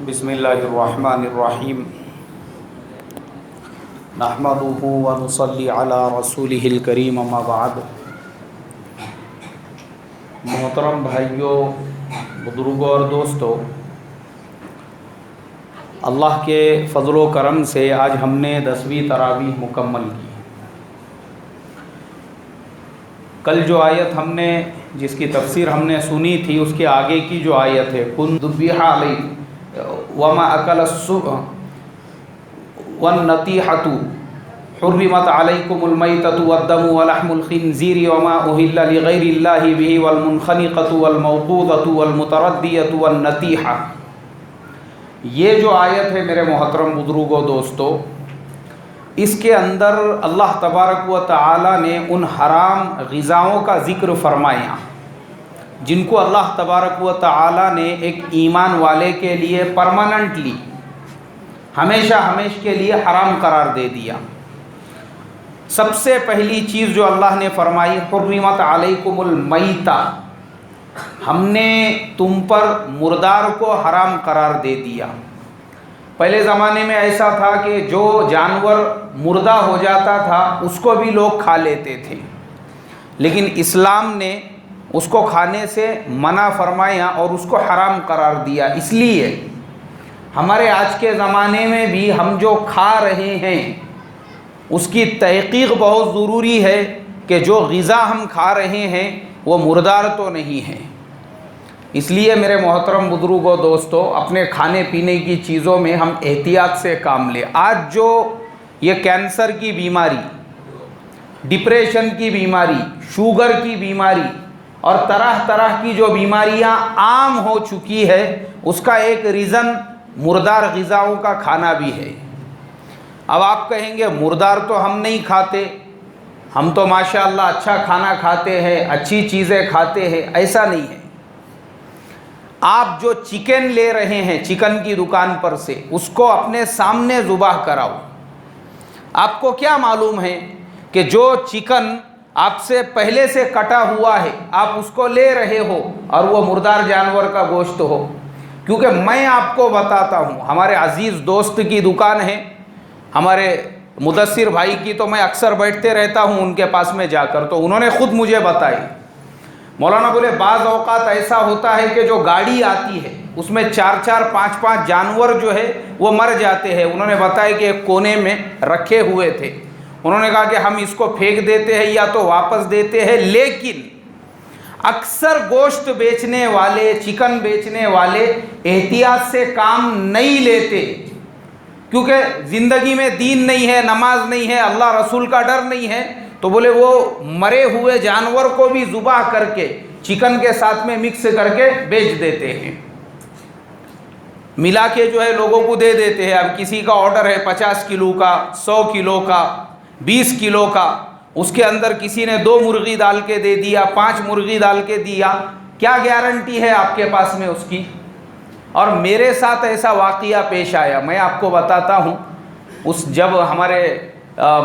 بسم اللہ الرحمن الرحیم نحمدہ ونصلی علی رسولہ الکریم اما بعد۔ محترم بھائیوں، بزرگوں اور دوستوں، اللہ کے فضل و کرم سے آج ہم نے 10ویں تراویح مکمل کی۔ کل جو آیت ہم نے جس کی تفسیر ہم نے سنی تھی، اس کے آگے کی جو آیت ہے کن ذبیح علیکم وما اکل السبع والنطیحۃ حرمت علیکم المیتۃ والدم ولحم الخنزیر وما اہل لغیر اللہ بہ والمنخنقۃ والموقوذۃ والمتردیۃ والنطیحہ۔ یہ جو آیت ہے میرے محترم بزرگوں دوستو، اس کے اندر اللہ تبارک و تعالی نے ان حرام غذاؤں کا ذکر فرمایا جن کو اللہ تبارک و تعالی نے ایک ایمان والے کے لیے پرماننٹلی ہمیشہ کے لیے حرام قرار دے دیا۔ سب سے پہلی چیز جو اللہ نے فرمائی، حرمت علیکم المیتہ، ہم نے تم پر مردار کو حرام قرار دے دیا۔ پہلے زمانے میں ایسا تھا کہ جو جانور مردہ ہو جاتا تھا اس کو بھی لوگ کھا لیتے تھے، لیکن اسلام نے اس کو کھانے سے منع فرمایا اور اس کو حرام قرار دیا۔ اس لیے ہمارے آج کے زمانے میں بھی ہم جو کھا رہے ہیں اس کی تحقیق بہت ضروری ہے کہ جو غذا ہم کھا رہے ہیں وہ مردار تو نہیں ہے۔ اس لیے میرے محترم بزرگوں دوستو، اپنے کھانے پینے کی چیزوں میں ہم احتیاط سے کام لیں۔ آج جو یہ کینسر کی بیماری، ڈپریشن کی بیماری، شوگر کی بیماری اور طرح طرح کی جو بیماریاں عام ہو چکی ہے، اس کا ایک ریزن مردار غذاؤں کا کھانا بھی ہے۔ اب آپ کہیں گے مردار تو ہم نہیں کھاتے، ہم تو ماشاءاللہ اچھا کھانا کھاتے ہیں، اچھی چیزیں کھاتے ہیں۔ ایسا نہیں ہے۔ آپ جو چکن لے رہے ہیں چکن کی دکان پر سے، اس کو اپنے سامنے ذبح کراؤ۔ آپ کو کیا معلوم ہے کہ جو چکن آپ سے پہلے سے کٹا ہوا ہے آپ اس کو لے رہے ہو اور وہ مردار جانور کا گوشت ہو؟ کیونکہ میں آپ کو بتاتا ہوں، ہمارے عزیز دوست کی دکان ہے، ہمارے مدثر بھائی کی، تو میں اکثر بیٹھتے رہتا ہوں ان کے پاس میں جا کر، تو انہوں نے خود مجھے بتائی، مولانا بولے بعض اوقات ایسا ہوتا ہے کہ جو گاڑی آتی ہے اس میں 4 5 جانور جو ہے وہ مر جاتے ہیں۔ انہوں نے بتایا کہ ایک کونے میں رکھے ہوئے تھے، انہوں نے کہا کہ ہم اس کو پھینک دیتے ہیں یا تو واپس دیتے ہیں، لیکن اکثر گوشت بیچنے والے، چکن بیچنے والے احتیاط سے کام نہیں لیتے، کیونکہ زندگی میں دین نہیں ہے، نماز نہیں ہے، اللہ رسول کا ڈر نہیں ہے، تو بولے وہ مرے ہوئے جانور کو بھی ذبح کر کے چکن کے ساتھ میں مکس کر کے بیچ دیتے ہیں، ملا کے جو ہے لوگوں کو دے دیتے ہیں۔ اب کسی کا آرڈر ہے 50 کلو کا، 100 کلو کا، 20 کلو کا، اس کے اندر کسی نے 2 مرغی ڈال کے دے دیا، 5 مرغی ڈال کے دیا، کیا گارنٹی ہے آپ کے پاس میں اس کی؟ اور میرے ساتھ ایسا واقعہ پیش آیا، میں آپ کو بتاتا ہوں۔ جب ہمارے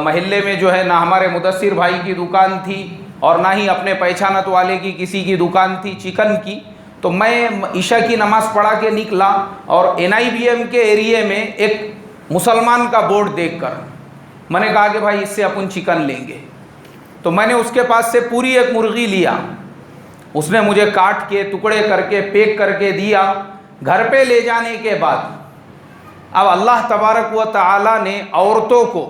محلے میں جو ہے نہ ہمارے مدثر بھائی کی دکان تھی اور نہ ہی اپنے پہچانت والے کی کسی کی دکان تھی چکن کی، تو میں عشاء کی نماز پڑھا کے نکلا اور NIBM کے ایریے میں ایک مسلمان کا بورڈ دیکھ کر میں نے کہا کہ بھائی اس سے اپن چکن لیں گے، تو میں نے اس کے پاس سے پوری ایک مرغی لیا، اس نے مجھے کاٹ کے ٹکڑے کر کے پیک کر کے دیا۔ گھر پہ لے جانے کے بعد اب اللہ تبارک و تعالی نے عورتوں کو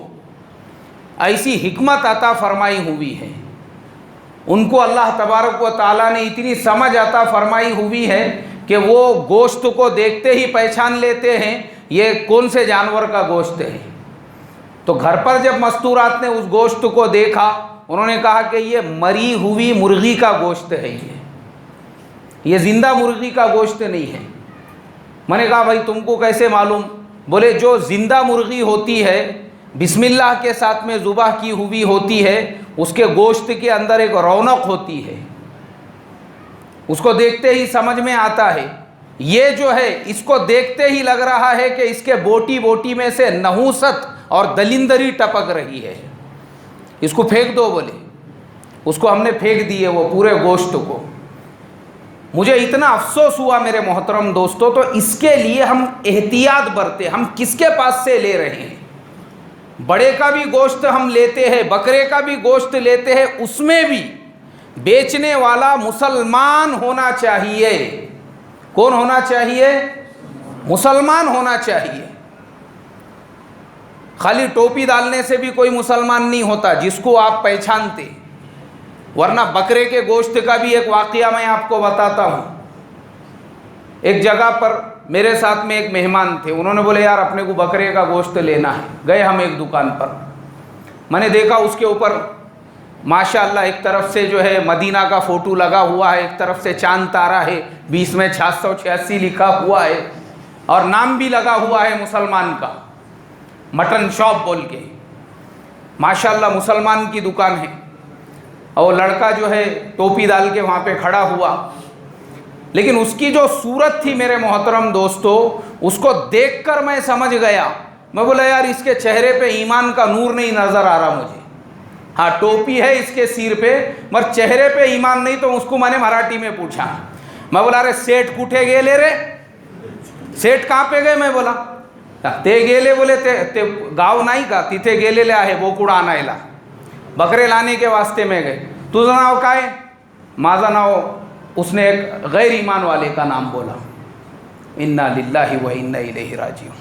ایسی حکمت عطا فرمائی ہوئی ہے، ان کو اللہ تبارک و تعالی نے اتنی سمجھ عطا فرمائی ہوئی ہے کہ وہ گوشت کو دیکھتے ہی پہچان لیتے ہیں یہ کون سے جانور کا گوشت ہے۔ تو گھر پر جب مستورات نے اس گوشت کو دیکھا، انہوں نے کہا کہ یہ مری ہوئی مرغی کا گوشت ہے، یہ زندہ مرغی کا گوشت نہیں ہے۔ میں نے کہا بھائی تم کو کیسے معلوم؟ بولے جو زندہ مرغی ہوتی ہے، بسم اللہ کے ساتھ میں ذبح کی ہوئی ہوتی ہے، اس کے گوشت کے اندر ایک رونق ہوتی ہے، اس کو دیکھتے ہی سمجھ میں آتا ہے۔ یہ جو ہے اس کو دیکھتے ہی لگ رہا ہے کہ اس کے بوٹی میں سے نحوست اور دلندری ٹپک رہی ہے، اس کو پھینک دو بولے۔ اس کو ہم نے پھینک دیے وہ پورے گوشت کو۔ مجھے اتنا افسوس ہوا میرے محترم دوستو، تو اس کے لیے ہم احتیاط برتے، ہم کس کے پاس سے لے رہے ہیں؟ بڑے کا بھی گوشت ہم لیتے ہیں، بکرے کا بھی گوشت لیتے ہیں، اس میں بھی بیچنے والا مسلمان ہونا چاہیے۔ کون ہونا چاہیے؟ مسلمان ہونا چاہیے۔ خالی ٹوپی ڈالنے سے بھی کوئی مسلمان نہیں ہوتا جس کو آپ پہچانتے، ورنہ بکرے کے گوشت کا بھی ایک واقعہ میں آپ کو بتاتا ہوں۔ ایک جگہ پر میرے ساتھ میں ایک مہمان تھے، انہوں نے بولے یار اپنے کو بکرے کا گوشت لینا ہے۔ گئے ہم ایک دکان پر، میں نے دیکھا اس کے اوپر ماشاءاللہ ایک طرف سے جو ہے مدینہ کا فوٹو لگا ہوا ہے، ایک طرف سے چاند تارا ہے، بیچ میں 686 لکھا ہوا ہے، اور نام بھی لگا ہوا ہے مسلمان کا، مٹن شاپ بول کے۔ ماشاءاللہ مسلمان کی دکان ہے، اور لڑکا جو ہے ٹوپی ڈال کے وہاں پہ کھڑا ہوا، لیکن اس کی جو صورت تھی میرے محترم دوستو، اس کو دیکھ کر میں سمجھ گیا۔ میں بولا یار اس کے چہرے پہ ایمان کا نور نہیں نظر آ رہا مجھے۔ ہاں ٹوپی ہے اس کے سیر پہ، مگر چہرے پہ ایمان نہیں۔ تو اس کو میں نے مراٹھی میں پوچھا، میں بولا ارے سیٹ کٹھے گئے لے رے؟ سیٹ کہاں پہ گئے؟ میں بولا تے گیلے، بولے تے گاؤں نہیں کا تیتھے گیلے لے آئے بوکوڑا آنائلا، بکرے لانے کے واسطے میں گئے۔ تجھا ناؤ کا ہے؟ مازا ناؤ۔ اس نے ایک غیر ایمان والے کا نام بولا۔ انا للہ و انا الیہ راجعون۔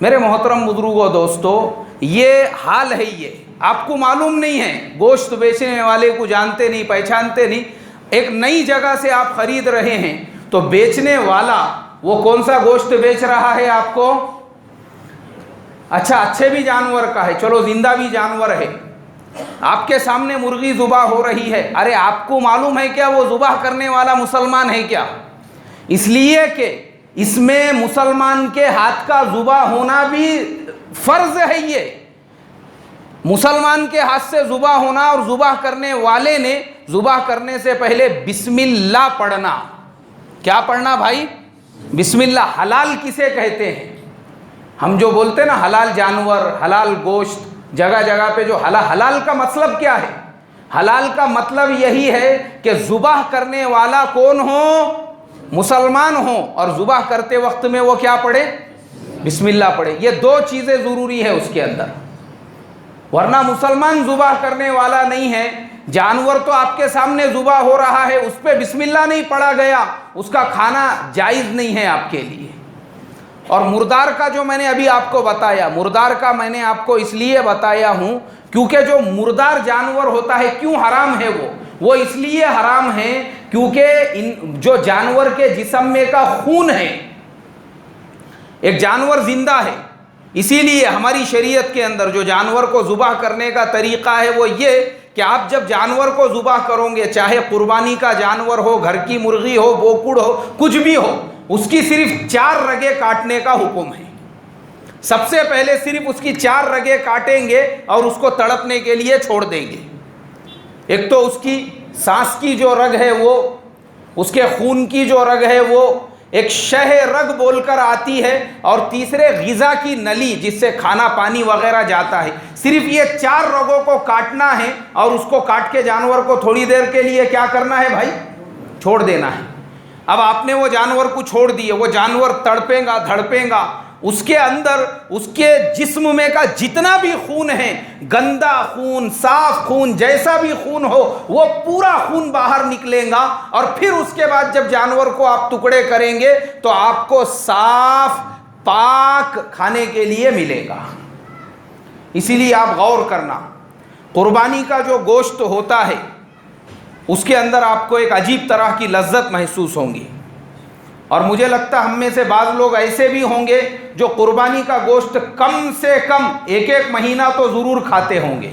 میرے محترم بزرگوں دوستو، یہ حال ہے۔ یہ آپ کو معلوم نہیں ہے، گوشت بیچنے والے کو جانتے نہیں، پہچانتے نہیں، ایک نئی جگہ سے آپ خرید رہے ہیں تو بیچنے والا وہ کون سا گوشت بیچ رہا ہے آپ کو؟ اچھا اچھے بھی جانور کا ہے، چلو زندہ بھی جانور ہے، آپ کے سامنے مرغی ذبح ہو رہی ہے، ارے آپ کو معلوم ہے کیا وہ ذبح کرنے والا مسلمان ہے کیا؟ اس لیے کہ اس میں مسلمان کے ہاتھ کا ذبح ہونا بھی فرض ہے۔ یہ مسلمان کے ہاتھ سے ذبح ہونا، اور ذبح کرنے والے نے ذبح کرنے سے پہلے بسم اللہ پڑھنا۔ کیا پڑھنا بھائی؟ بسم اللہ۔ حلال کسے کہتے ہیں؟ ہم جو بولتے ہیں نا حلال جانور، حلال گوشت، جگہ جگہ پہ جو حلال کا مطلب کیا ہے؟ حلال کا مطلب یہی ہے کہ ذبح کرنے والا کون ہو؟ مسلمان ہو، اور ذبح کرتے وقت میں وہ کیا پڑھے؟ بسم اللہ پڑھے۔ یہ دو چیزیں ضروری ہے اس کے اندر، ورنہ مسلمان ذبح کرنے والا نہیں ہے۔ جانور تو آپ کے سامنے ذبح ہو رہا ہے، اس پہ بسم اللہ نہیں پڑھا گیا، اس کا کھانا جائز نہیں ہے آپ کے لیے۔ اور مردار کا جو میں نے ابھی آپ کو بتایا، مردار کا میں نے آپ کو اس لیے بتایا ہوں کیونکہ جو مردار جانور ہوتا ہے، کیوں حرام ہے وہ اس لیے حرام ہے کیونکہ جو جانور کے جسم میں کا خون ہے، ایک جانور زندہ ہے، اسی لیے ہماری شریعت کے اندر جو جانور کو ذبح کرنے کا طریقہ ہے وہ یہ کہ آپ جب جانور کو ذبح کرو گے، چاہے قربانی کا جانور ہو، گھر کی مرغی ہو، بوکڑ ہو، کچھ بھی ہو، اس کی صرف 4 رگیں کاٹنے کا حکم ہے۔ سب سے پہلے صرف اس کی 4 رگیں کاٹیں گے اور اس کو تڑپنے کے لیے چھوڑ دیں گے۔ ایک تو اس کی سانس کی جو رگ ہے وہ، اس کے خون کی جو رگ ہے وہ، ایک شہ رگ بول کر آتی ہے، اور تیسرے غذا کی نلی جس سے کھانا پانی وغیرہ جاتا ہے۔ صرف یہ 4 رگوں کو کاٹنا ہے، اور اس کو کاٹ کے جانور کو تھوڑی دیر کے لیے کیا کرنا ہے بھائی؟ چھوڑ دینا ہے۔ اب آپ نے وہ جانور کو چھوڑ دیے، وہ جانور تڑپے گا، دھڑپے گا، اس کے اندر اس کے جسم میں کا جتنا بھی خون ہے، گندا خون، صاف خون، جیسا بھی خون ہو، وہ پورا خون باہر نکلے گا، اور پھر اس کے بعد جب جانور کو آپ ٹکڑے کریں گے تو آپ کو صاف پاک کھانے کے لیے ملے گا۔ اسی لیے آپ غور کرنا، قربانی کا جو گوشت ہوتا ہے اس کے اندر آپ کو ایک عجیب طرح کی لذت محسوس ہوں گی، اور مجھے لگتا ہے ہم میں سے بعض لوگ ایسے بھی ہوں گے جو قربانی کا گوشت کم سے کم 1 مہینہ تو ضرور کھاتے ہوں گے۔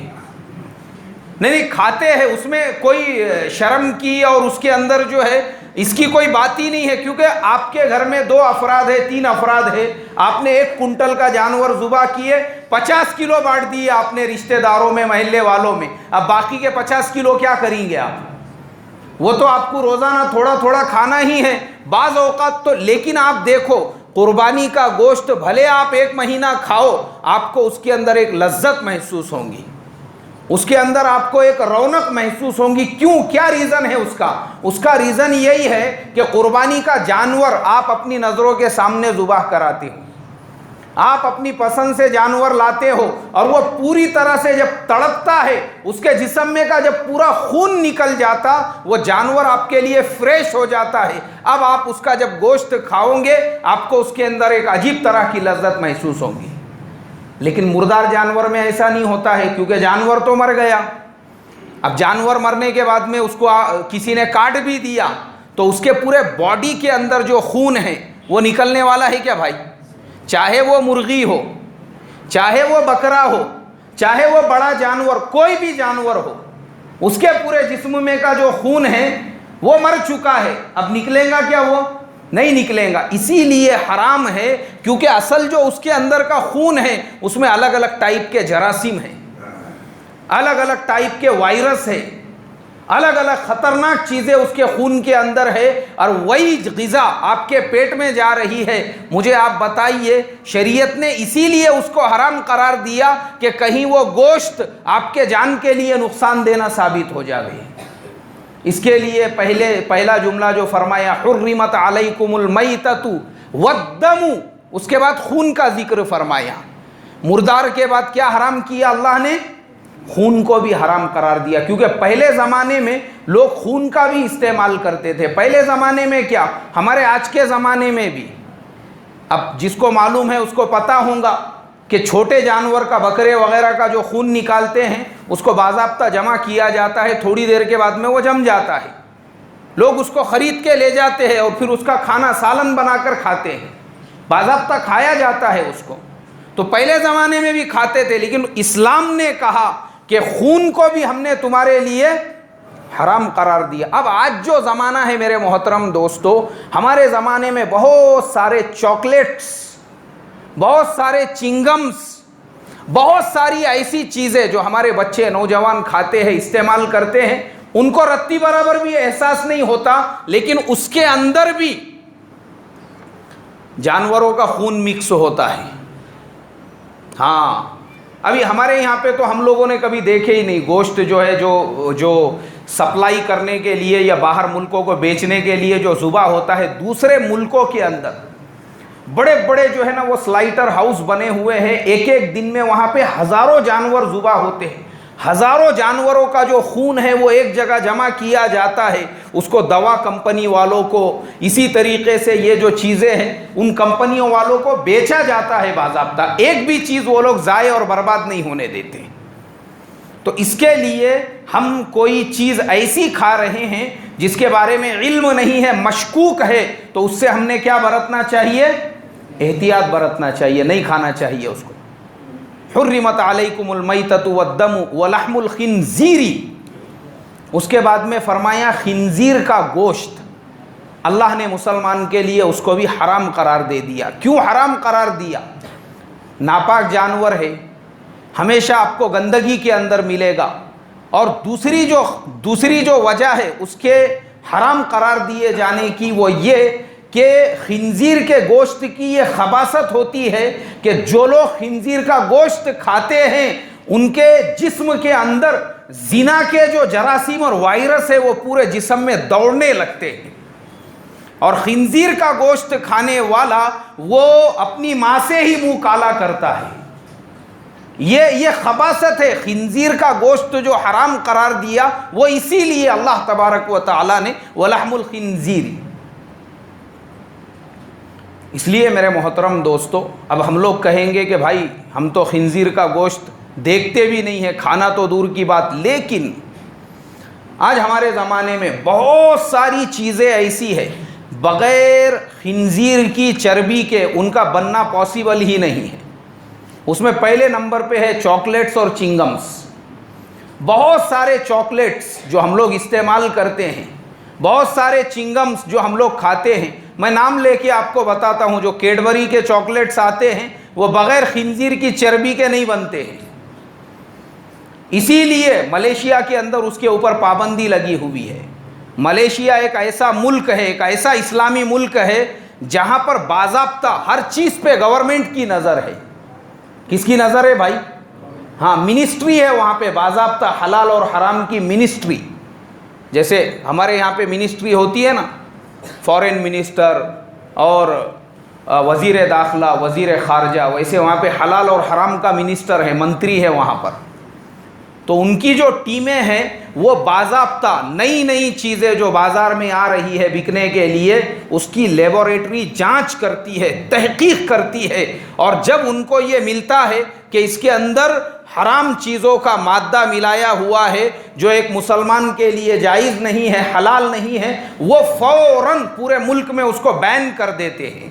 نہیں کھاتے ہیں، اس میں کوئی شرم کی اور اس کے اندر جو ہے اس کی کوئی بات ہی نہیں ہے، کیونکہ آپ کے گھر میں 2 افراد ہے، 3 افراد ہے، آپ نے 1 کنٹل کا جانور ذبح کیے، 50 کلو بانٹ دیے آپ نے رشتہ داروں میں، محلے والوں میں، اب باقی کے 50 کلو کیا کریں گے آپ؟ وہ تو آپ کو روزانہ تھوڑا تھوڑا کھانا ہی ہے بعض اوقات تو۔ لیکن آپ دیکھو قربانی کا گوشت بھلے آپ 1 مہینہ کھاؤ، آپ کو اس کے اندر ایک لذت محسوس ہوں گی، اس کے اندر آپ کو ایک رونق محسوس ہوگی. کیوں؟ کیا ریزن ہے اس کا ریزن یہی ہے کہ قربانی کا جانور آپ اپنی نظروں کے سامنے ذبح کراتے ہو, آپ اپنی پسند سے جانور لاتے ہو, اور وہ پوری طرح سے جب تڑپتا ہے, اس کے جسم میں کا جب پورا خون نکل جاتا, وہ جانور آپ کے لیے فریش ہو جاتا ہے. اب آپ اس کا جب گوشت کھاؤ گے, آپ کو اس کے اندر ایک عجیب طرح کی لذت محسوس ہوگی. لیکن مردار جانور میں ایسا نہیں ہوتا ہے, کیونکہ جانور تو مر گیا. اب جانور مرنے کے بعد میں اس کو کسی نے کاٹ بھی دیا تو اس کے پورے باڈی کے اندر جو خون ہے وہ نکلنے والا ہے کیا بھائی؟ چاہے وہ مرغی ہو, چاہے وہ بکرا ہو, چاہے وہ بڑا جانور, کوئی بھی جانور ہو, اس کے پورے جسم میں کا جو خون ہے وہ مر چکا ہے. اب نکلے گا کیا؟ وہ نہیں نکلے گا. اسی لیے حرام ہے, کیونکہ اصل جو اس کے اندر کا خون ہے اس میں الگ الگ ٹائپ کے جراثیم ہیں, الگ الگ ٹائپ کے وائرس ہے, الگ الگ خطرناک چیزیں اس کے خون کے اندر ہے, اور وہی غذا آپ کے پیٹ میں جا رہی ہے. مجھے آپ بتائیے, شریعت نے اسی لیے اس کو حرام قرار دیا کہ کہیں وہ گوشت آپ کے جان کے لیے نقصان دینا ثابت ہو جائے. اس کے لیے پہلا جملہ جو فرمایا حرمت علیکم المیتۃ والدم, اس کے بعد خون کا ذکر فرمایا. مردار کے بعد کیا حرام کیا اللہ نے؟ خون کو بھی حرام قرار دیا, کیونکہ پہلے زمانے میں لوگ خون کا بھی استعمال کرتے تھے. پہلے زمانے میں کیا, ہمارے آج کے زمانے میں بھی. اب جس کو معلوم ہے اس کو پتہ ہوگا کہ چھوٹے جانور کا, بکرے وغیرہ کا جو خون نکالتے ہیں اس کو باضابطہ جمع کیا جاتا ہے, تھوڑی دیر کے بعد میں وہ جم جاتا ہے. لوگ اس کو خرید کے لے جاتے ہیں اور پھر اس کا کھانا سالن بنا کر کھاتے ہیں, باضابطہ کھایا جاتا ہے اس کو. تو پہلے زمانے میں بھی کھاتے تھے, لیکن اسلام نے کہا کہ خون کو بھی ہم نے تمہارے لیے حرام قرار دیا. اب آج جو زمانہ ہے میرے محترم دوستو, ہمارے زمانے میں بہت سارے چاکلیٹس, بہت سارے چنگمز, بہت ساری ایسی چیزیں جو ہمارے بچے نوجوان کھاتے ہیں, استعمال کرتے ہیں, ان کو رتی برابر بھی احساس نہیں ہوتا, لیکن اس کے اندر بھی جانوروں کا خون مکس ہوتا ہے. ہاں, ابھی ہمارے یہاں پہ تو ہم لوگوں نے کبھی دیکھے ہی نہیں, گوشت جو ہے جو سپلائی کرنے کے لیے یا باہر ملکوں کو بیچنے کے لیے جو ذبح ہوتا ہے دوسرے ملکوں کے اندر, بڑے بڑے جو ہے نا وہ سلائٹر ہاؤس بنے ہوئے ہیں, ایک ایک دن میں وہاں پہ ہزاروں جانور ذبح ہوتے ہیں. ہزاروں جانوروں کا جو خون ہے وہ ایک جگہ جمع کیا جاتا ہے, اس کو دوا کمپنی والوں کو, اسی طریقے سے یہ جو چیزیں ہیں ان کمپنیوں والوں کو بیچا جاتا ہے باضابطہ. ایک بھی چیز وہ لوگ ضائع اور برباد نہیں ہونے دیتے. تو اس کے لیے ہم کوئی چیز ایسی کھا رہے ہیں جس کے بارے میں علم نہیں ہے, مشکوک ہے, تو اس سے ہم نے کیا برتنا چاہیے؟ احتیاط برتنا چاہیے, نہیں کھانا چاہیے اس کو. حرمت علیکم المیتۃ والدم ولحم الخنزیر, اس کے بعد میں فرمایا خنزیر کا گوشت اللہ نے مسلمان کے لیے اس کو بھی حرام قرار دے دیا. کیوں حرام قرار دیا؟ ناپاک جانور ہے, ہمیشہ آپ کو گندگی کے اندر ملے گا, اور دوسری جو وجہ ہے اس کے حرام قرار دیے جانے کی وہ یہ کہ خنزیر کے گوشت کی یہ خباثت ہوتی ہے کہ جو لوگ خنزیر کا گوشت کھاتے ہیں ان کے جسم کے اندر زنا کے جو جراثیم اور وائرس ہے وہ پورے جسم میں دوڑنے لگتے ہیں, اور خنزیر کا گوشت کھانے والا وہ اپنی ماں سے ہی منہ کالا کرتا ہے. یہ خباثت ہے. خنزیر کا گوشت جو حرام قرار دیا وہ اسی لیے اللہ تبارک و تعالی نے ولحم الخنزیر. اس لیے میرے محترم دوستو, اب ہم لوگ کہیں گے کہ بھائی ہم تو خنزیر کا گوشت دیکھتے بھی نہیں ہیں, کھانا تو دور کی بات, لیکن آج ہمارے زمانے میں بہت ساری چیزیں ایسی ہیں بغیر خنزیر کی چربی کے ان کا بننا پاسبل ہی نہیں ہے. اس میں پہلے نمبر پہ ہے چاکلیٹس اور چنگمز. بہت سارے چاکلیٹس جو ہم لوگ استعمال کرتے ہیں, بہت سارے چنگمز جو ہم لوگ کھاتے ہیں, میں نام لے کے آپ کو بتاتا ہوں. جو کیڈبری کے چاکلیٹس آتے ہیں وہ بغیر خنزیر کی چربی کے نہیں بنتے ہیں, اسی لیے ملیشیا کے اندر اس کے اوپر پابندی لگی ہوئی ہے. ملیشیا ایک ایسا ملک ہے, ایک ایسا اسلامی ملک ہے جہاں پر باضابطہ ہر چیز پہ گورنمنٹ کی نظر ہے. کس کی نظر ہے بھائی؟ ہاں منسٹری ہے وہاں پہ باضابطہ حلال اور حرام کی منسٹری. جیسے ہمارے یہاں پہ منسٹری ہوتی ہے نا, فورن منسٹر اور وزیر داخلہ, وزیر خارجہ, ویسے وہاں پہ حلال اور حرام کا منسٹر ہے, منتری ہے وہاں پر. تو ان کی جو ٹیمیں ہیں وہ باضابطہ نئی نئی چیزیں جو بازار میں آ رہی ہے بکنے کے لیے اس کی لیبوریٹری جانچ کرتی ہے, تحقیق کرتی ہے, اور جب ان کو یہ ملتا ہے کہ اس کے اندر حرام چیزوں کا مادہ ملایا ہوا ہے جو ایک مسلمان کے لیے جائز نہیں ہے, حلال نہیں ہے, وہ فوراً پورے ملک میں اس کو بین کر دیتے ہیں.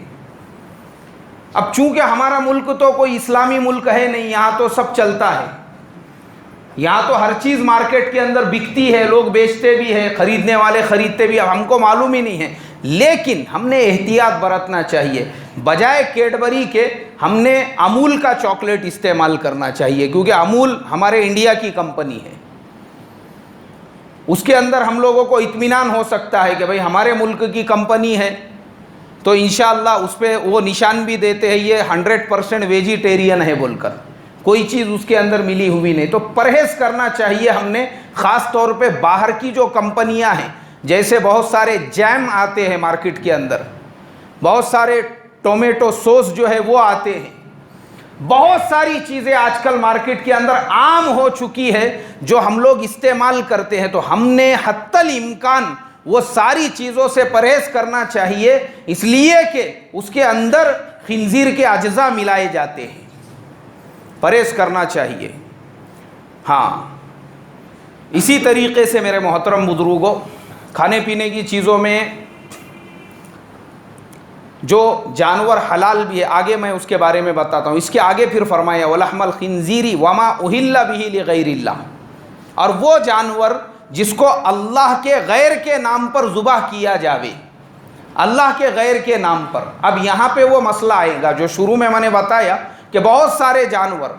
اب چونکہ ہمارا ملک تو کوئی اسلامی ملک ہے نہیں, یہاں تو سب چلتا ہے, یہاں تو ہر چیز مارکیٹ کے اندر بکتی ہے, لوگ بیچتے بھی ہیں, خریدنے والے خریدتے بھی, اب ہم کو معلوم ہی نہیں ہے. لیکن ہم نے احتیاط برتنا چاہیے, بجائے کیڈبری کے ہم نے امول کا چاکلیٹ استعمال کرنا چاہیے, کیونکہ امول ہمارے انڈیا کی کمپنی ہے. اس کے اندر ہم لوگوں کو اطمینان ہو سکتا ہے کہ بھئی ہمارے ملک کی کمپنی ہے, تو انشاءاللہ اس پہ وہ نشان بھی دیتے ہیں یہ 100% ویجیٹیرین ہے بول کر, کوئی چیز اس کے اندر ملی ہوئی نہیں. تو پرہیز کرنا چاہیے ہم نے, خاص طور پہ باہر کی جو کمپنیاں ہیں, جیسے بہت سارے جیم آتے ہیں مارکیٹ کے اندر, بہت سارے ٹومیٹو سوس جو ہے وہ آتے ہیں, بہت ساری چیزیں آج کل مارکیٹ کے اندر عام ہو چکی ہے جو ہم لوگ استعمال کرتے ہیں. تو ہم نے حتی الامکان وہ ساری چیزوں سے پرہیز کرنا چاہیے, اس لیے کہ اس کے اندر خنزیر کے اجزاء ملائے جاتے ہیں, پرہیز کرنا چاہیے. ہاں اسی طریقے سے میرے محترم بزرگوں, کھانے پینے کی چیزوں میں جو جانور حلال بھی ہے, آگے میں اس کے بارے میں بتاتا ہوں. اس کے آگے پھر فرمایا وَلَحْمَ الْخِنْزِيرِ وَمَا أُهِلَّ بِهِ لِغَيْرِ اللَّهِ, اور وہ جانور جس کو اللہ کے غیر کے نام پر ذبح کیا جاوے, اللہ کے غیر کے نام پر. اب یہاں پہ وہ مسئلہ آئے گا جو شروع میں نے بتایا کہ بہت سارے جانور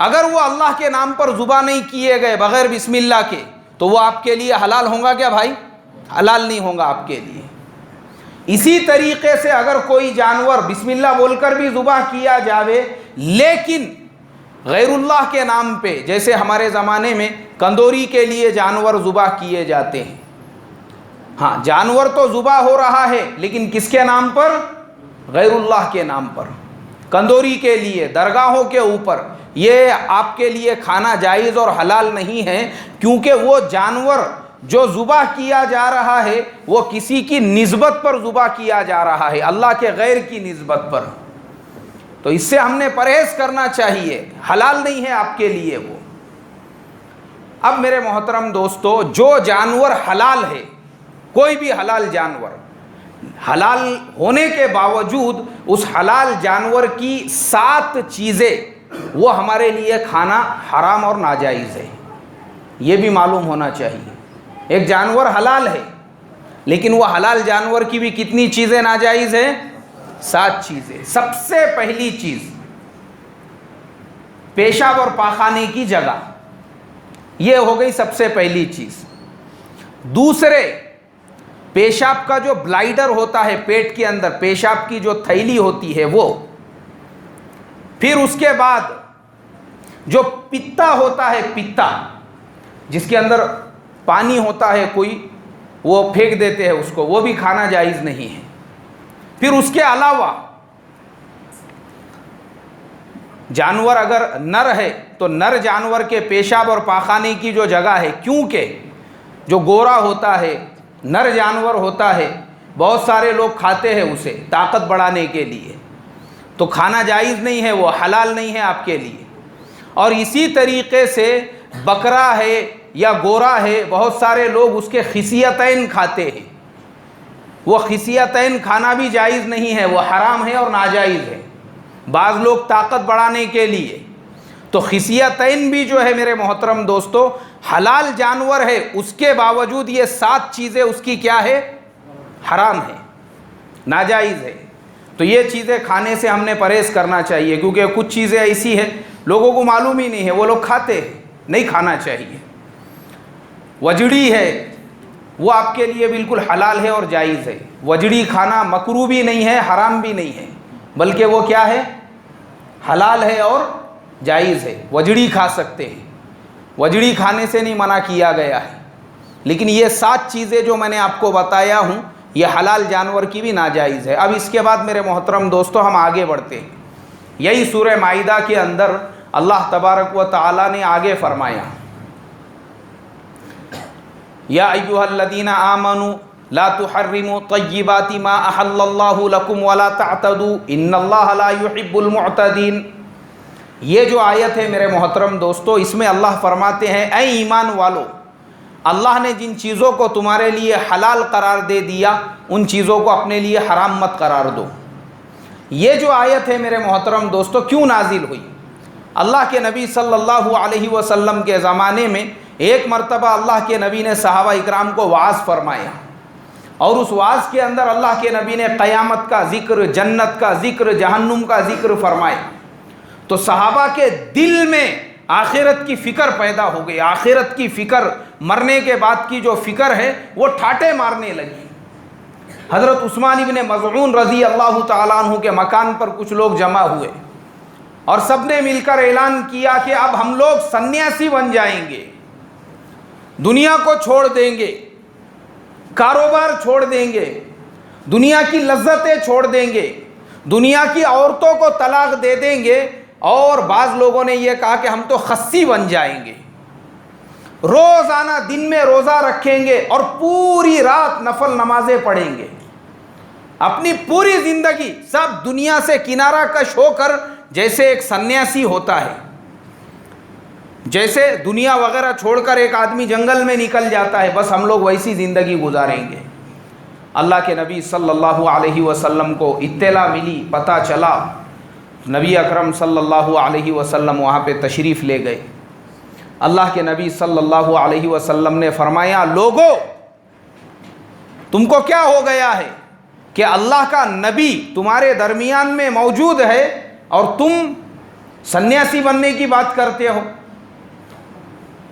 اگر وہ اللہ کے نام پر ذبح نہیں کیے گئے بغیر بسم اللہ کے, تو وہ آپ کے لیے حلال ہوں گا کیا بھائی؟ حلال نہیں ہوں گا آپ کے لیے. اسی طریقے سے اگر کوئی جانور بسم اللہ بول کر بھی ذبح کیا جاوے لیکن غیر اللہ کے نام پہ, جیسے ہمارے زمانے میں کندوری کے لیے جانور ذبح کیے جاتے ہیں, ہاں جانور تو ذبح ہو رہا ہے لیکن کس کے نام پر؟ غیر اللہ کے نام پر, کندوری کے لیے, درگاہوں کے اوپر. یہ آپ کے لیے کھانا جائز اور حلال نہیں ہے, کیونکہ وہ جانور جو ذبح کیا جا رہا ہے وہ کسی کی نسبت پر ذبح کیا جا رہا ہے, اللہ کے غیر کی نسبت پر. تو اس سے ہم نے پرہیز کرنا چاہیے, حلال نہیں ہے آپ کے لیے وہ. اب میرے محترم دوستو, جو جانور حلال ہے, کوئی بھی حلال جانور, حلال ہونے کے باوجود اس حلال جانور کی 7 چیزیں وہ ہمارے لیے کھانا حرام اور ناجائز ہے, یہ بھی معلوم ہونا چاہیے. ایک جانور حلال ہے لیکن وہ حلال جانور کی بھی کتنی چیزیں ناجائز ہیں؟ 7 چیزیں. سب سے پہلی چیز پیشاب اور پاخانے کی جگہ, یہ ہو گئی سب سے پہلی چیز. دوسرے, پیشاب کا جو بلائیڈر ہوتا ہے پیٹ کے اندر, پیشاب کی جو تھیلی ہوتی ہے وہ. پھر اس کے بعد جو پتا ہوتا ہے, پتا جس کے اندر پانی ہوتا ہے کوئی, وہ پھینک دیتے ہیں اس کو, وہ بھی کھانا جائز نہیں ہے. پھر اس کے علاوہ جانور اگر نر ہے تو نر جانور کے پیشاب اور پاخانے کی جو جگہ ہے, کیونکہ جو گورا ہوتا ہے, نر جانور ہوتا ہے, بہت سارے لوگ کھاتے ہیں اسے طاقت بڑھانے کے لیے, تو کھانا جائز نہیں ہے, وہ حلال نہیں ہے آپ کے لیے. اور اسی طریقے سے بکرا ہے یا گورا ہے, بہت سارے لوگ اس کے خصیتین کھاتے ہیں, وہ خصیتین کھانا بھی جائز نہیں ہے, وہ حرام ہے اور ناجائز ہے. بعض لوگ طاقت بڑھانے کے لیے, تو خصیتین بھی جو ہے میرے محترم دوستو حلال جانور ہے, اس کے باوجود یہ 7 چیزیں اس کی کیا ہے؟ حرام ہے, ناجائز ہے. تو یہ چیزیں کھانے سے ہم نے پرہیز کرنا چاہیے, کیونکہ کچھ چیزیں ایسی ہیں لوگوں کو معلوم ہی نہیں ہے, وہ لوگ کھاتے ہیں, نہیں کھانا چاہیے. وجڑی ہے, وہ آپ کے لیے بالکل حلال ہے اور جائز ہے. وجڑی کھانا مکروہ بھی نہیں ہے, حرام بھی نہیں ہے, بلکہ وہ کیا ہے؟ حلال ہے اور جائز ہے، وجڑی کھا سکتے ہیں، وجڑی کھانے سے نہیں منع کیا گیا ہے، لیکن یہ 7 چیزیں جو میں نے آپ کو بتایا ہوں یہ حلال جانور کی بھی ناجائز ہے۔ اب اس کے بعد میرے محترم دوستو ہم آگے بڑھتے ہیں۔ یہی سورہ مائدہ کے اندر اللہ تبارک و تعالی نے آگے فرمایا، یا ایھا الذین آمنوا لا تحرموا طیبات ما احل اللہ لکم ولا تعتدوا ان اللہ لا يحب المعتدین۔ یہ جو آیت ہے میرے محترم دوستو، اس میں اللہ فرماتے ہیں اے ایمان والو، اللہ نے جن چیزوں کو تمہارے لیے حلال قرار دے دیا ان چیزوں کو اپنے لیے حرام مت قرار دو۔ یہ جو آیت ہے میرے محترم دوستو کیوں نازل ہوئی؟ اللہ کے نبی صلی اللہ علیہ وسلم کے زمانے میں ایک مرتبہ اللہ کے نبی نے صحابہ اکرام کو وعظ فرمایا، اور اس وعظ کے اندر اللہ کے نبی نے قیامت کا ذکر، جنت کا ذکر، جہنم کا ذکر فرمایا، تو صحابہ کے دل میں آخرت کی فکر پیدا ہو گئی۔ آخرت کی فکر، مرنے کے بعد کی جو فکر ہے وہ ٹھاٹے مارنے لگی۔ حضرت عثمان ابن مظعون رضی اللہ تعالیٰ عنہ کے مکان پر کچھ لوگ جمع ہوئے اور سب نے مل کر اعلان کیا کہ اب ہم لوگ سنیاسی بن جائیں گے، دنیا کو چھوڑ دیں گے، کاروبار چھوڑ دیں گے، دنیا کی لذتیں چھوڑ دیں گے، دنیا کی عورتوں کو طلاق دے دیں گے، اور بعض لوگوں نے یہ کہا کہ ہم تو خصی بن جائیں گے، روزانہ دن میں روزہ رکھیں گے اور پوری رات نفل نمازیں پڑھیں گے، اپنی پوری زندگی سب دنیا سے کنارہ کش ہو کر، جیسے ایک سنیاسی ہوتا ہے، جیسے دنیا وغیرہ چھوڑ کر ایک آدمی جنگل میں نکل جاتا ہے، بس ہم لوگ ویسی زندگی گزاریں گے۔ اللہ کے نبی صلی اللہ علیہ وسلم کو اطلاع ملی، پتہ چلا، نبی اکرم صلی اللہ علیہ وسلم وہاں پہ تشریف لے گئے۔ اللہ کے نبی صلی اللہ علیہ وسلم نے فرمایا، لوگو تم کو کیا ہو گیا ہے کہ اللہ کا نبی تمہارے درمیان میں موجود ہے اور تم سنیاسی بننے کی بات کرتے ہو،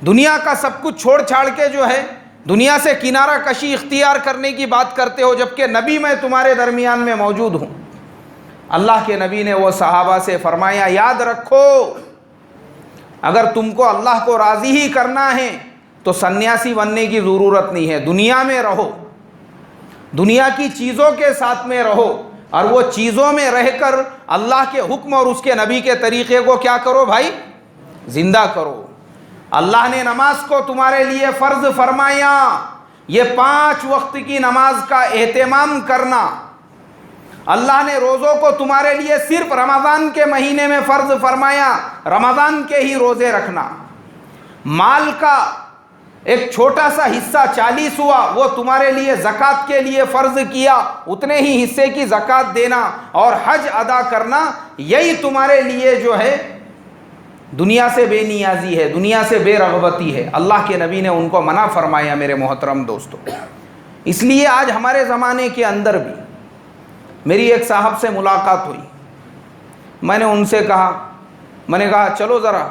دنیا کا سب کچھ چھوڑ چھاڑ کے جو ہے دنیا سے کنارہ کشی اختیار کرنے کی بات کرتے ہو، جبکہ نبی میں تمہارے درمیان میں موجود ہوں۔ اللہ کے نبی نے وہ صحابہ سے فرمایا، یاد رکھو اگر تم کو اللہ کو راضی ہی کرنا ہے تو سنیاسی بننے کی ضرورت نہیں ہے، دنیا میں رہو، دنیا کی چیزوں کے ساتھ میں رہو، اور وہ چیزوں میں رہ کر اللہ کے حکم اور اس کے نبی کے طریقے کو کیا کرو بھائی، زندہ کرو۔ اللہ نے نماز کو تمہارے لیے فرض فرمایا، یہ 5 وقت کی نماز کا اہتمام کرنا۔ اللہ نے روزوں کو تمہارے لیے صرف رمضان کے مہینے میں فرض فرمایا، رمضان کے ہی روزے رکھنا۔ مال کا ایک چھوٹا سا حصہ 40 ہوا، وہ تمہارے لیے زکوٰۃ کے لیے فرض کیا، اتنے ہی حصے کی زکوٰۃ دینا اور حج ادا کرنا، یہی تمہارے لیے جو ہے دنیا سے بے نیازی ہے، دنیا سے بے رغبتی ہے۔ اللہ کے نبی نے ان کو منع فرمایا میرے محترم دوستو۔ اس لیے آج ہمارے زمانے کے اندر بھی میری ایک صاحب سے ملاقات ہوئی، میں نے ان سے کہا، میں نے کہا چلو ذرا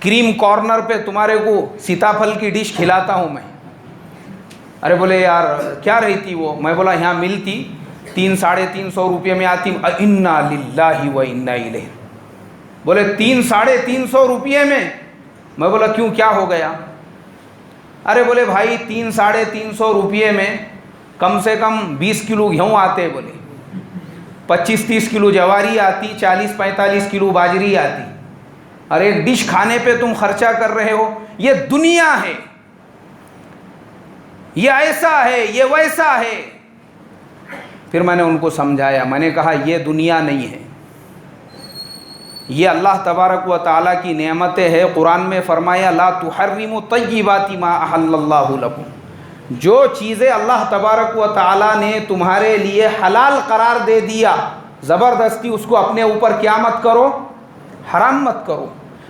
کریم کارنر پہ تمہارے کو سیتاپھل کی ڈش کھلاتا ہوں میں۔ ارے بولے یار کیا رہتی وہ؟ میں بولا یہاں ملتی 300-350 روپے میں آتی۔ انا للہ و انا الیہ۔ بولے 300-350 روپے میں بولا کیوں، کیا ہو گیا؟ ارے بولے بھائی 300-350 روپے میں کم سے کم 20 کلو گیہوں آتے، بولے 25-30 کلو جواری آتی، 40-45 کلو باجری آتی، اور ایک ڈش کھانے پہ تم خرچہ کر رہے ہو۔ یہ دنیا ہے، یہ ایسا ہے، یہ ویسا ہے۔ پھر میں نے ان کو سمجھایا، میں نے کہا یہ دنیا نہیں ہے، یہ اللہ تبارک و تعالیٰ کی نعمتیں ہے۔ قرآن میں فرمایا لا تحرموا طیبات ما احل اللہ لکم، جو چیزیں اللہ تبارک و تعالیٰ نے تمہارے لیے حلال قرار دے دیا، زبردستی اس کو اپنے اوپر کیا مت کرو، حرام مت کرو۔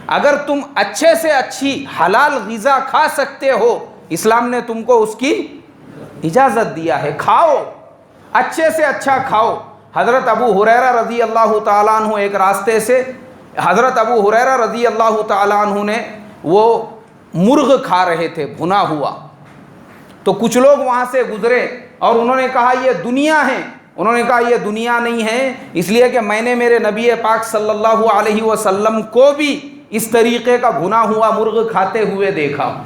اگر تم اچھے سے اچھی حلال غذا کھا سکتے ہو، اسلام نے تم کو اس کی اجازت دیا ہے، کھاؤ، اچھے سے اچھا کھاؤ۔ حضرت ابو ہریرہ رضی اللہ تعالیٰ عنہ ایک راستے سے، حضرت ابو ہریرہ رضی اللہ تعالیٰ عنہ نے وہ مرغ کھا رہے تھے بھنا ہوا، تو کچھ لوگ وہاں سے گزرے اور انہوں نے کہا یہ دنیا ہے۔ انہوں نے کہا یہ دنیا نہیں ہے، اس لیے کہ میں نے میرے نبی پاک صلی اللہ علیہ وسلم کو بھی اس طریقے کا بھنا ہوا مرغ کھاتے ہوئے دیکھا ہوں۔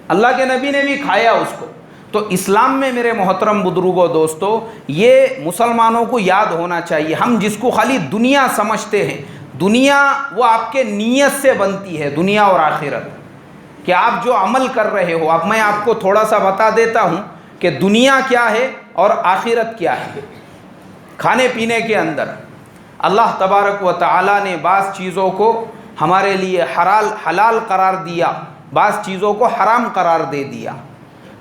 اللہ کے نبی نے بھی کھایا اس کو۔ تو اسلام میں میرے محترم بزرگوں دوستو، یہ مسلمانوں کو یاد ہونا چاہیے۔ ہم جس کو خالی دنیا سمجھتے ہیں، دنیا وہ آپ کے نیت سے بنتی ہے، دنیا اور آخرت، کہ آپ جو عمل کر رہے ہو۔ اب میں آپ کو تھوڑا سا بتا دیتا ہوں کہ دنیا کیا ہے اور آخرت کیا ہے۔ کھانے پینے کے اندر اللہ تبارک و تعالی نے بعض چیزوں کو ہمارے لیے حلال قرار دیا، بعض چیزوں کو حرام قرار دے دیا،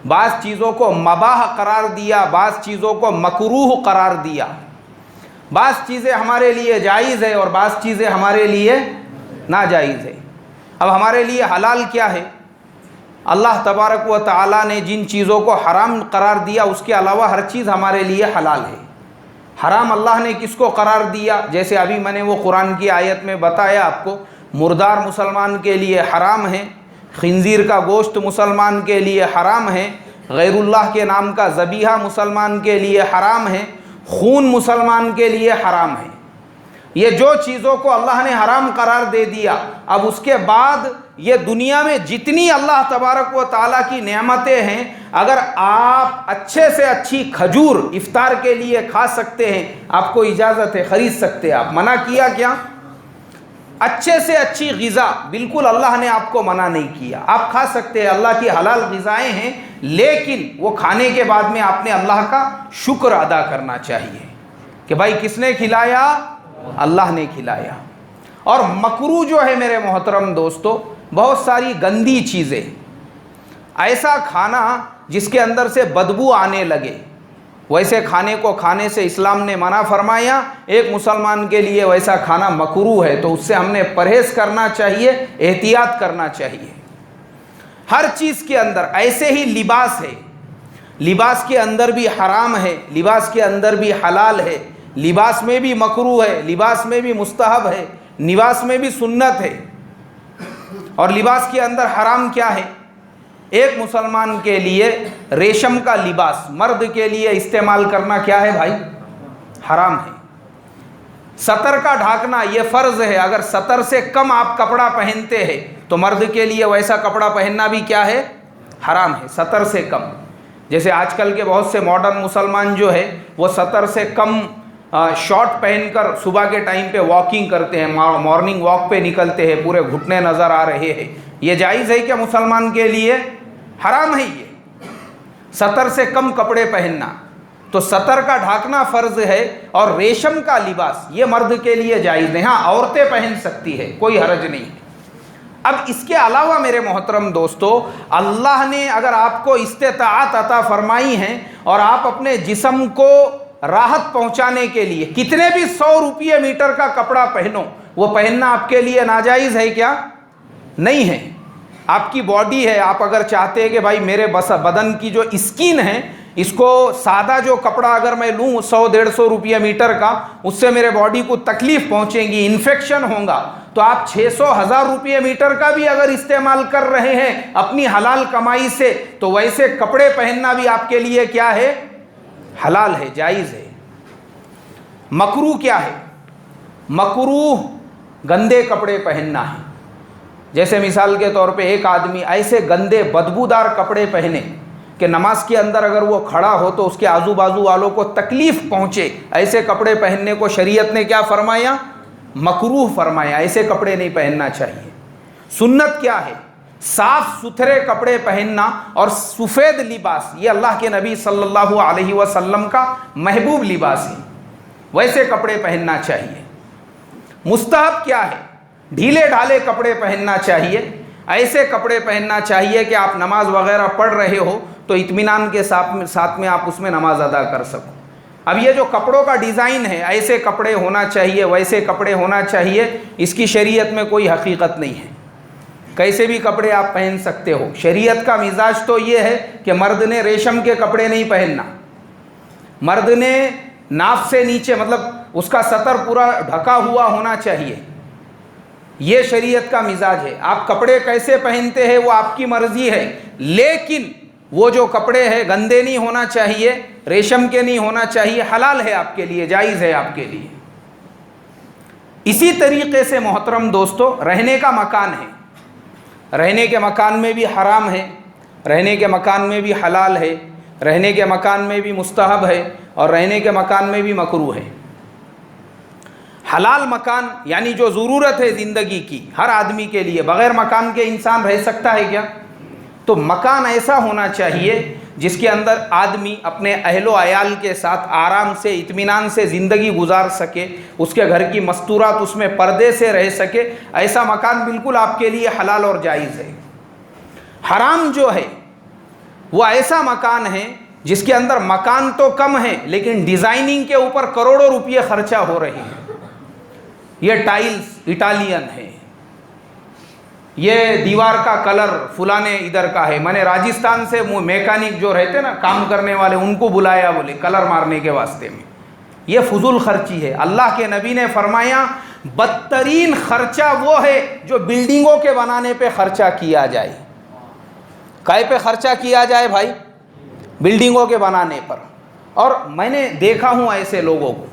بعض چیزوں کو مباح قرار دیا، بعض چیزوں کو مکروہ قرار دیا، بعض چیزیں ہمارے لیے جائز ہے اور بعض چیزیں ہمارے لیے ناجائز ہے۔ اب ہمارے لیے حلال کیا ہے؟ اللہ تبارک و تعالی نے جن چیزوں کو حرام قرار دیا اس کے علاوہ ہر چیز ہمارے لیے حلال ہے۔ حرام اللہ نے کس کو قرار دیا؟ جیسے ابھی میں نے وہ قرآن کی آیت میں بتایا آپ کو، مردار مسلمان کے لیے حرام ہے، خنزیر کا گوشت مسلمان کے لیے حرام ہے، غیر اللہ کے نام کا ذبیحہ مسلمان کے لیے حرام ہے، خون مسلمان کے لیے حرام ہے۔ یہ جو چیزوں کو اللہ نے حرام قرار دے دیا، اب اس کے بعد یہ دنیا میں جتنی اللہ تبارک و تعالیٰ کی نعمتیں ہیں، اگر آپ اچھے سے اچھی کھجور افطار کے لیے کھا سکتے ہیں، آپ کو اجازت ہے، خرید سکتے ہیں۔ آپ منع کیا کیا؟ اچھے سے اچھی غذا بالکل اللہ نے آپ کو منع نہیں کیا، آپ کھا سکتے ہیں، اللہ کی حلال غذائیں ہیں، لیکن وہ کھانے کے بعد میں آپ نے اللہ کا شکر ادا کرنا چاہیے کہ بھائی کس نے کھلایا؟ اللہ نے کھلایا۔ اور مکروہ جو ہے میرے محترم دوستو، بہت ساری گندی چیزیں، ایسا کھانا جس کے اندر سے بدبو آنے لگے، ویسے کھانے کو کھانے سے اسلام نے منع فرمایا۔ ایک مسلمان کے لیے ویسا کھانا مکروہ ہے، تو اس سے ہم نے پرہیز کرنا چاہیے، احتیاط کرنا چاہیے۔ ہر چیز کے اندر ایسے ہی لباس ہے، لباس کے اندر بھی حرام ہے، لباس کے اندر بھی حلال ہے، لباس میں بھی مکروہ ہے، لباس میں بھی مستحب ہے، لباس میں بھی سنت ہے۔ اور لباس کے اندر حرام کیا ہے؟ ایک مسلمان کے لیے ریشم کا لباس مرد کے لیے استعمال کرنا کیا ہے بھائی؟ حرام ہے۔ سطر کا ڈھانکنا یہ فرض ہے، اگر سطر سے کم آپ کپڑا پہنتے ہیں تو مرد کے لیے ویسا کپڑا پہننا بھی کیا ہے؟ حرام ہے، سطر سے کم۔ جیسے آج کل کے بہت سے ماڈرن مسلمان جو ہے وہ سطر سے کم شارٹ پہن کر صبح کے ٹائم پہ واکنگ کرتے ہیں، مارننگ واک پہ نکلتے ہیں، پورے گھٹنے نظر آ رہے ہیں۔ یہ جائز ہے کیا مسلمان کے لیے؟ حرام ہے یہ سطر سے کم کپڑے پہننا۔ تو سطر کا ڈھانکنا فرض ہے، اور ریشم کا لباس یہ مرد کے لیے جائز نہیں، ہاں عورتیں پہن سکتی ہے، کوئی حرج نہیں۔ اب اس کے علاوہ میرے محترم دوستو، اللہ نے اگر آپ کو استطاعت عطا فرمائی ہے اور آپ اپنے جسم کو راحت پہنچانے کے لیے کتنے بھی 100 روپے میٹر کا کپڑا پہنو، وہ پہننا آپ کے لیے ناجائز ہے کیا؟ نہیں ہے۔ آپ کی باڈی ہے، آپ اگر چاہتے ہیں کہ بھائی میرے بدن کی جو اسکن ہے اس کو سادہ جو کپڑا اگر میں لوں 100-150 روپے میٹر کا، اس سے میرے باڈی کو تکلیف پہنچیں گی، انفیکشن ہوگا، تو آپ 600-1000 روپے میٹر کا بھی اگر استعمال کر رہے ہیں اپنی حلال کمائی سے، تو ویسے کپڑے پہننا بھی آپ کے لیے کیا ہے؟ حلال ہے، جائز ہے۔ مکروہ کیا ہے؟ مکروہ گندے کپڑے پہننا ہے۔ جیسے مثال کے طور پہ ایک آدمی ایسے گندے بدبودار کپڑے پہنے کہ نماز کے اندر اگر وہ کھڑا ہو تو اس کے آزو بازو والوں کو تکلیف پہنچے، ایسے کپڑے پہننے کو شریعت نے کیا فرمایا؟ مکروہ فرمایا، ایسے کپڑے نہیں پہننا چاہیے۔ سنت کیا ہے؟ صاف ستھرے کپڑے پہننا اور سفید لباس، یہ اللہ کے نبی صلی اللہ علیہ وسلم کا محبوب لباس ہے، ویسے کپڑے پہننا چاہیے۔ مستحب کیا ہے؟ ڈھیلے ڈھالے کپڑے پہننا چاہیے، ایسے کپڑے پہننا چاہیے کہ آپ نماز وغیرہ پڑھ رہے ہو تو اطمینان کے ساتھ میں آپ اس میں نماز ادا کر سکو۔ اب یہ جو کپڑوں کا ڈیزائن ہے، ایسے کپڑے ہونا چاہیے، ویسے کپڑے ہونا چاہیے، اس کی شریعت میں کوئی حقیقت نہیں ہے۔ کیسے بھی کپڑے آپ پہن سکتے ہو۔ شریعت کا مزاج تو یہ ہے کہ مرد نے ریشم کے کپڑے نہیں پہننا، مرد نے ناف سے نیچے مطلب اس کا سطر پورا ڈھکا ہوا ہونا چاہیے، یہ شریعت کا مزاج ہے۔ آپ کپڑے کیسے پہنتے ہیں وہ آپ کی مرضی ہے، لیکن وہ جو کپڑے ہیں گندے نہیں ہونا چاہیے، ریشم کے نہیں ہونا چاہیے، حلال ہے آپ کے لیے، جائز ہے آپ کے لیے۔ اسی طریقے سے محترم دوستو رہنے کا مکان ہے، رہنے کے مکان میں بھی حرام ہے، رہنے کے مکان میں بھی حلال ہے، رہنے کے مکان میں بھی مستحب ہے، اور رہنے کے مکان میں بھی مکروہ ہے۔ حلال مکان یعنی جو ضرورت ہے زندگی کی ہر آدمی کے لیے، بغیر مکان کے انسان رہ سکتا ہے کیا؟ تو مکان ایسا ہونا چاہیے جس کے اندر آدمی اپنے اہل و عیال کے ساتھ آرام سے اطمینان سے زندگی گزار سکے، اس کے گھر کی مستورات اس میں پردے سے رہ سکے، ایسا مکان بالکل آپ کے لیے حلال اور جائز ہے۔ حرام جو ہے وہ ایسا مکان ہے جس کے اندر مکان تو کم ہے لیکن ڈیزائننگ کے اوپر کروڑوں روپے خرچہ ہو رہے ہیں۔ یہ ٹائلز اٹالین ہے، یہ دیوار کا کلر فلانے ادھر کا ہے، میں نے راجستھان سے میکینک جو رہتے نا کام کرنے والے ان کو بلایا، بولے کلر مارنے کے واسطے میں۔ یہ فضول خرچی ہے۔ اللہ کے نبی نے فرمایا بدترین خرچہ وہ ہے جو بلڈنگوں کے بنانے پہ خرچہ کیا جائے۔ کائے پہ خرچہ کیا جائے بھائی؟ بلڈنگوں کے بنانے پر۔ اور میں نے دیکھا ہوں ایسے لوگوں کو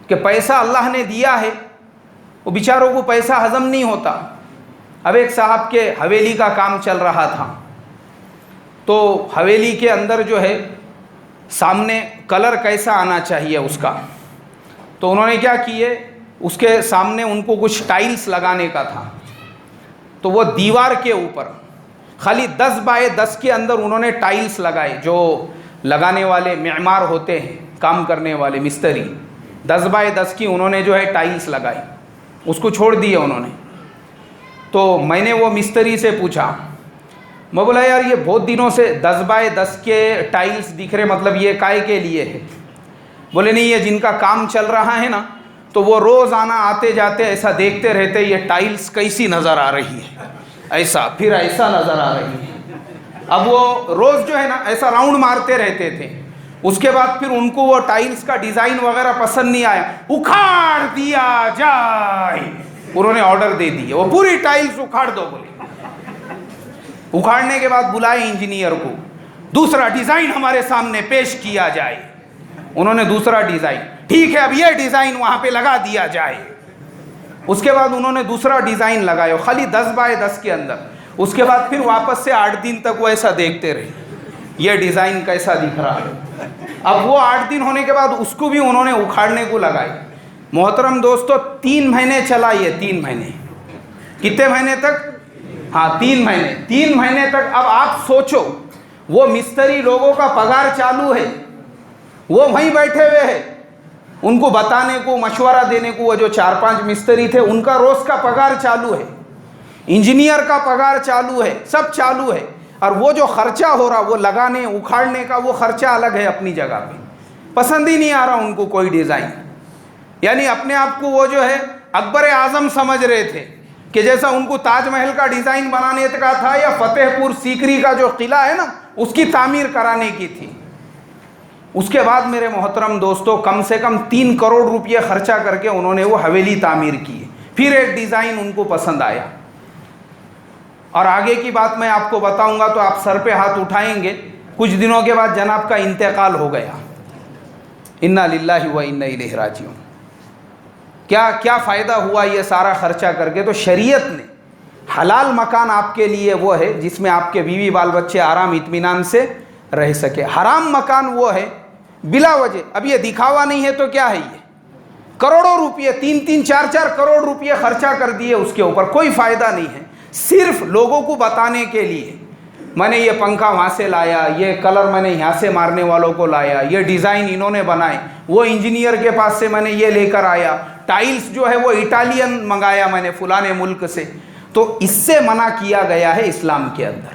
کہ پیسہ اللہ نے دیا ہے، وہ بیچاروں کو پیسہ ہضم نہیں ہوتا۔ اب ایک صاحب کے حویلی کا کام چل رہا تھا، تو حویلی کے اندر جو ہے سامنے کلر کیسا آنا چاہیے اس کا، تو انہوں نے کیا کیے، اس کے سامنے ان کو کچھ ٹائلز لگانے کا تھا، تو وہ دیوار کے اوپر خالی 10 بائی 10 کے اندر انہوں نے ٹائلز لگائے۔ جو لگانے والے معمار ہوتے ہیں، کام کرنے والے مستری، 10 بائی 10 کی انہوں نے جو ہے ٹائلز لگائی، اس کو چھوڑ دیا انہوں نے۔ تو میں نے وہ مستری سے پوچھا، میں بولا یار یہ بہت دنوں سے 10 بائی 10 کے ٹائلز دکھ رہے، مطلب یہ کائے کے لیے ہے؟ بولے نہیں، یہ جن کا کام چل رہا ہے نا تو وہ روزانہ آتے جاتے ایسا دیکھتے رہتے یہ ٹائلز کیسی نظر آ رہی ہے، ایسا پھر ایسا نظر آ رہی ہے۔ اب وہ روز جو ہے نا ایسا راؤنڈ مارتے رہتے تھے۔ اس کے بعد پھر ان کو وہ ٹائلز کا ڈیزائن وغیرہ پسند نہیں آیا، اکھاڑ دیا جائے، انہوں نے آرڈر دے دیا وہ پوری ٹائلز اکھاڑ دو بولے۔ اکھاڑنے کے بعد بلائے انجینئر کو، دوسرا ڈیزائن ہمارے سامنے پیش کیا جائے۔ انہوں نے دوسرا ڈیزائن، ٹھیک ہے اب یہ ڈیزائن وہاں پہ لگا دیا جائے۔ اس کے بعد انہوں نے دوسرا ڈیزائن لگایا خالی 10 بائی 10 کے اندر۔ اس کے بعد پھر واپس سے 8 دن تک وہ ایسا دیکھتے رہے یہ ڈیزائن کیسا دکھ رہا ہے۔ اب وہ 8 دن ہونے کے بعد اس کو بھی انہوں نے اکھاڑنے کو لگائی۔ محترم دوستو 3 مہینے چلا یہ، 3 مہینے، کتنے مہینے تک؟ ہاں 3 مہینے، 3 مہینے تک۔ اب آپ سوچو وہ مستری لوگوں کا پگار چالو ہے، وہ وہیں بیٹھے ہوئے ہیں، ان کو بتانے کو مشورہ دینے کو وہ جو 4-5 مستری تھے ان کا روز کا پگار چالو ہے، انجینئر کا پگار چالو ہے، سب چالو ہے، اور وہ جو خرچہ ہو رہا وہ لگانے اکھاڑنے کا وہ خرچہ الگ ہے اپنی جگہ پہ۔ پسند ہی نہیں آ رہا ان کو کوئی ڈیزائن، یعنی اپنے آپ کو وہ جو ہے اکبر اعظم سمجھ رہے تھے کہ جیسا ان کو تاج محل کا ڈیزائن بنانے کا تھا یا فتح پور سیکری کا جو قلعہ ہے نا اس کی تعمیر کرانے کی تھی۔ اس کے بعد میرے محترم دوستو کم سے کم 3 کروڑ روپے خرچہ کر کے انہوں نے وہ حویلی تعمیر کی، پھر ایک ڈیزائن ان کو پسند آیا۔ اور آگے کی بات میں آپ کو بتاؤں گا تو آپ سر پہ ہاتھ اٹھائیں گے، کچھ دنوں کے بعد جناب کا انتقال ہو گیا، انا للہ و انا الیہ راجعون۔ کیا فائدہ ہوا یہ سارا خرچہ کر کے؟ تو شریعت نے حلال مکان آپ کے لیے وہ ہے جس میں آپ کے بیوی بال بچے آرام اطمینان سے رہ سکے۔ حرام مکان وہ ہے بلا وجہ، اب یہ دکھاوا نہیں ہے تو کیا ہے، یہ کروڑوں روپے 3-3 4-4 کروڑ روپے خرچہ کر دیے اس کے اوپر، کوئی فائدہ نہیں ہے، صرف لوگوں کو بتانے کے لیے میں نے یہ پنکھا وہاں سے لایا، یہ کلر میں نے یہاں سے مارنے والوں کو لایا، یہ ڈیزائن انہوں نے بنائے، وہ انجینئر کے پاس سے میں نے یہ لے کر آیا، ٹائلز جو ہے وہ اٹالین منگایا میں نے فلانے ملک سے۔ تو اس سے منع کیا گیا ہے اسلام کے اندر۔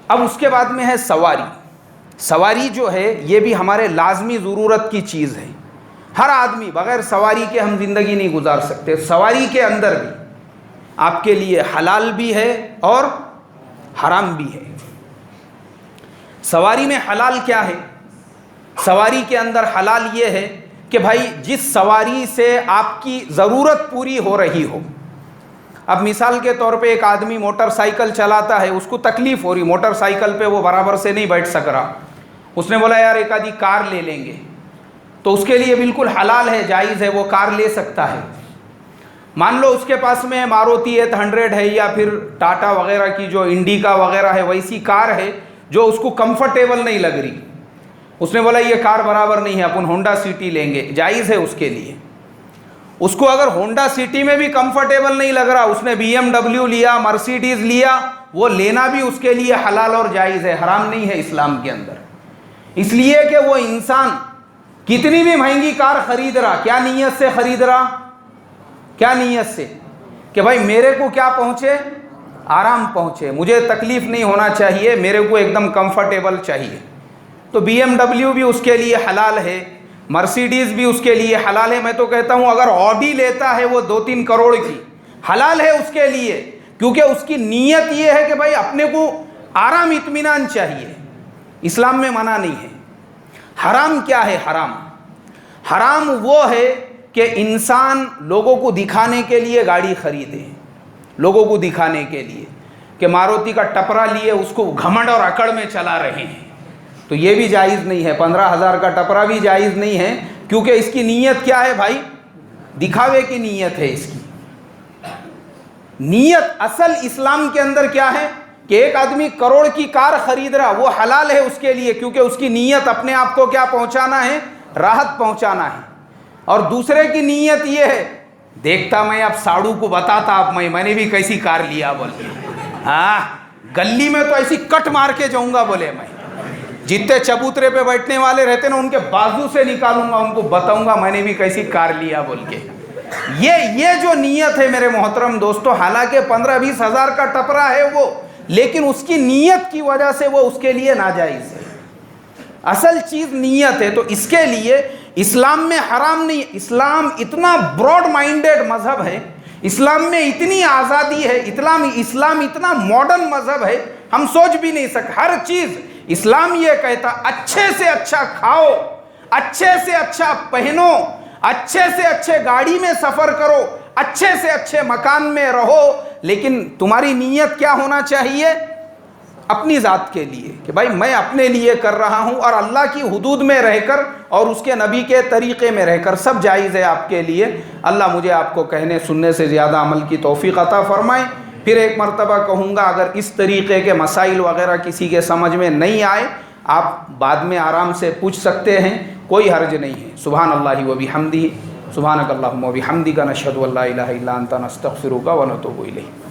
اب اس کے بعد میں ہے سواری۔ سواری جو ہے یہ بھی ہمارے لازمی ضرورت کی چیز ہے، ہر آدمی بغیر سواری کے ہم زندگی نہیں گزار سکتے۔ سواری کے اندر بھی آپ کے لیے حلال بھی ہے اور حرام بھی ہے۔ سواری میں حلال کیا ہے؟ سواری کے اندر حلال یہ ہے کہ بھائی جس سواری سے آپ کی ضرورت پوری ہو رہی ہو۔ اب مثال کے طور پہ ایک آدمی موٹر سائیکل چلاتا ہے، اس کو تکلیف ہو رہی، موٹر سائیکل پہ وہ برابر سے نہیں بیٹھ سک رہا، اس نے بولا یار ایک آدھی کار لے لیں گے، تو اس کے لیے بالکل حلال ہے، جائز ہے، وہ کار لے سکتا ہے۔ مان لو اس کے پاس میں ماروتی 800 ہے یا پھر ٹاٹا وغیرہ کی جو انڈیکا وغیرہ ہے ویسی کار ہے جو اس کو کمفرٹیبل نہیں لگ رہی، اس نے بولا یہ کار برابر نہیں ہے، اپن ہونڈا سٹی لیں گے، جائز ہے اس کے لیے۔ اس کو اگر ہونڈا سٹی میں بھی کمفرٹیبل نہیں لگ رہا، اس نے BMW لیا، مرسیڈیز لیا، وہ لینا بھی اس کے لیے حلال اور جائز ہے، حرام نہیں ہے اسلام کے اندر۔ اس لیے کہ وہ انسان کتنی بھی مہنگی کار خرید رہا، کیا نیت سے خرید رہا؟ کیا نیت سے؟ کہ بھائی میرے کو کیا پہنچے؟ آرام پہنچے، مجھے تکلیف نہیں ہونا چاہیے، میرے کو ایک دم کمفرٹیبل چاہیے۔ تو BMW بھی اس کے لیے حلال ہے، مرسیڈیز بھی اس کے لیے حلال ہے۔ میں تو کہتا ہوں اگر آڈی لیتا ہے وہ 2-3 کروڑ کی، حلال ہے اس کے لیے، کیونکہ اس کی نیت یہ ہے کہ بھائی اپنے کو آرام اطمینان چاہیے، اسلام میں منع نہیں ہے۔ حرام کیا ہے؟ حرام وہ ہے کہ انسان لوگوں کو دکھانے کے لیے گاڑی خریدے، لوگوں کو دکھانے کے لیے کہ ماروتی کا ٹپرا لیے اس کو گھمنڈ اور اکڑ میں چلا رہے ہیں، تو یہ بھی جائز نہیں ہے۔ 15,000 کا ٹپرا بھی جائز نہیں ہے، کیونکہ اس کی نیت کیا ہے بھائی؟ دکھاوے کی نیت ہے اس کی۔ نیت اصل اسلام کے اندر کیا ہے کہ ایک آدمی کروڑ کی کار خرید رہا، وہ حلال ہے اس کے لیے، کیونکہ اس کی نیت اپنے آپ کو کیا پہنچانا ہے؟ راحت پہنچانا ہے۔ اور دوسرے کی نیت یہ ہے، دیکھتا میں اب ساڑو کو بتاتا اب میں نے بھی کیسی کار لیا بولے، ہاں گلی میں تو ایسی کٹ مار کے جاؤں گا بولے، میں جتنے چبوترے پہ بیٹھنے والے رہتے نا ان کے بازو سے نکالوں گا، ان کو بتاؤں گا میں نے بھی کیسی کار لیا بول کے۔ یہ جو نیت ہے میرے محترم دوستو، حالانکہ 15-20 ہزار کا ٹپرا ہے وہ، لیکن اس کی نیت کی وجہ سے وہ اس کے لیے ناجائز ہے۔ اصل چیز نیت ہے، تو اس کے لیے اسلام میں حرام نہیں۔ اسلام اتنا براڈ مائنڈیڈ مذہب ہے، اسلام میں اتنی آزادی ہے، اسلام اتنا ماڈرن مذہب ہے، ہم سوچ بھی نہیں سکتے۔ ہر چیز اسلام یہ کہتا اچھے سے اچھا کھاؤ، اچھے سے اچھا پہنو، اچھے سے اچھے گاڑی میں سفر کرو، اچھے سے اچھے مکان میں رہو، لیکن تمہاری نیت کیا ہونا چاہیے؟ اپنی ذات کے لیے، کہ بھائی میں اپنے لیے کر رہا ہوں، اور اللہ کی حدود میں رہ کر اور اس کے نبی کے طریقے میں رہ کر سب جائز ہے آپ کے لیے۔ اللہ مجھے آپ کو کہنے سننے سے زیادہ عمل کی توفیق عطا فرمائے۔ پھر ایک مرتبہ کہوں گا، اگر اس طریقے کے مسائل وغیرہ کسی کے سمجھ میں نہیں آئے، آپ بعد میں آرام سے پوچھ سکتے ہیں، کوئی حرج نہیں ہے۔ سبحان اللہ و بحمدہ، سبحانک اللہم و بحمدک، نشہد ان لا الہ الا انت، نستغفرک و نتوب الیک۔